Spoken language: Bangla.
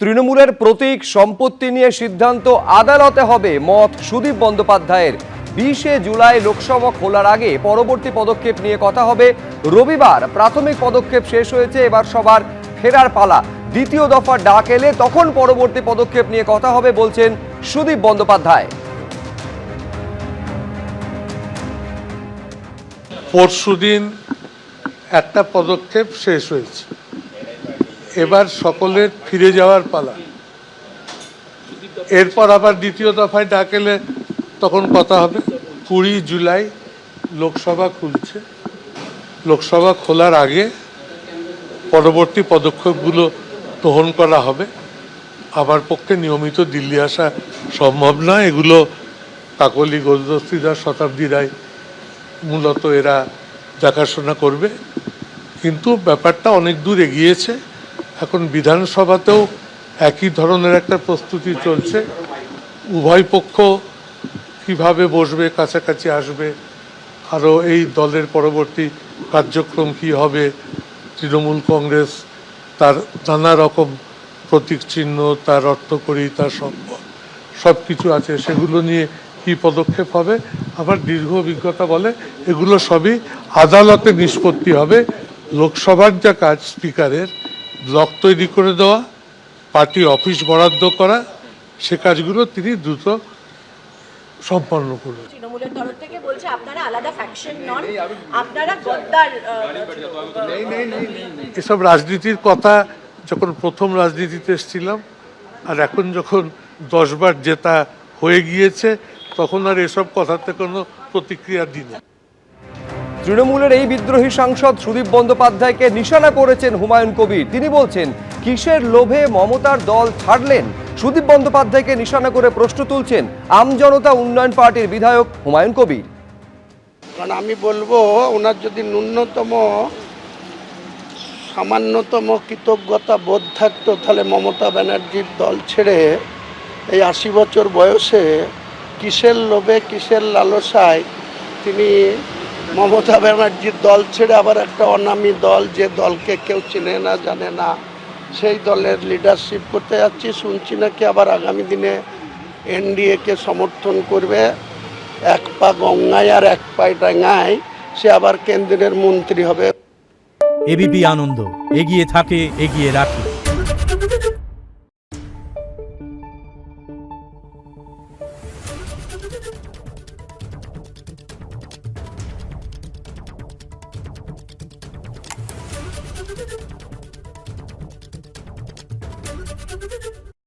তৃণমূলের প্রতীক সম্পত্তি নিয়ে সিদ্ধান্ত আদালতে হবে, মত সুদীপ বন্দ্যোপাধ্যায়ের। 20শে জুলাই লোকসভা খোলার আগে পরবর্তী পদক্ষেপ নিয়ে কথা হবে। রবিবার প্রাথমিক পদক্ষেপ শেষ হয়েছে, এবার সবার ফেরার পালা। দ্বিতীয় দফার ডাক এলে তখন পরবর্তী পদক্ষেপ নিয়ে কথা হবে বলছেন সুদীপ বন্দ্যোপাধ্যায়। পরশুদিন একটা পদক্ষেপ শেষ হয়েছে, এবার সকলের ফিরে যাওয়ার পালা। এরপর আবার দ্বিতীয় দফায় ডাক এলে তখন কথা হবে। 20 জুলাই লোকসভা খুলছে, লোকসভা খোলার আগে পরবর্তী পদক্ষেপগুলো গ্রহণ করা হবে। আমার পক্ষে নিয়মিত দিল্লি আসা সম্ভব নয়, এগুলো কাকলি, গোলদস্তিদার, শতাব্দী রায় মূলত এরা দেখাশোনা করবে। কিন্তু ব্যাপারটা অনেক দূর এগিয়েছে, এখন বিধানসভাতেও একই ধরনের একটা প্রস্তুতি চলছে। উভয় পক্ষ কিভাবে বসবে, কাছাকাছি আসবে, আরও এই দলের পরবর্তী কার্যক্রম কি হবে। তৃণমূল কংগ্রেস তার নানা রকম প্রতীক চিহ্ন, তার অর্থকরী, তার সব কিছু আছে, সেগুলো নিয়ে কি পদক্ষেপ হবে। আবার দীর্ঘ অভিজ্ঞতা বলে এগুলো সবই আদালতে নিষ্পত্তি হবে। লোকসভার যা কাজ, স্পিকারের ব্লক তৈরি করে দেওয়া, পার্টি অফিস বরাদ্দ করা, সে কাজগুলো তিনি দ্রুত সম্পন্ন করবেন। তৃণমূলের তরফ থেকে বলছে আপনারা আলাদা ফ্যাকশন নন, আপনারা গদ্দার। এসব রাজনীতির কথা যখন প্রথম রাজনীতিতে এসেছিলাম, আর এখন যখন 10 বার জেতা হয়ে গিয়েছে, তখন আর এসব কথাতে কোনো প্রতিক্রিয়া দিই না। তৃণমূলের এই বিদ্রোহী সাংসদ সুদীপ বন্দ্যোপাধ্যায়কে নিশানা করেছেন হুমায়ুন কবির। তিনি বলছেন, কিসের লোভে মমতার দল ছাড়লেন? সুদীপ বন্দ্যোপাধ্যায়কে নিশানা করে প্রশ্ন তুলছেন আমজনতা উন্নয়ন পার্টির বিধায়ক হুমায়ুন কবির। কারণ আমি বলবো, ওনার যদি ন্যূনতম সামান্যতম কৃতজ্ঞতা বোধ থাকতো, তাহলে মমতা ব্যানার্জির দল ছেড়ে এই 80 বছর বয়সে কিসের লোভে, কিসের লালসায় তিনি মমতা ব্যানার্জির দল ছেড়ে আবার একটা অনামী দল, যে দলকে কেউ চেনে না, জানে না, সেই দলের লিডারশিপ করতে যাচ্ছি। শুনছি নাকি আবার আগামী দিনে এনডিএকে সমর্থন করবে। এক পা গঙ্গায় আর এক পায়ে ডাঙ্গায়, সে আবার কেন্দ্রের মন্ত্রী হবে। এবিপি আনন্দ, এগিয়ে থাকে, এগিয়ে রাখে।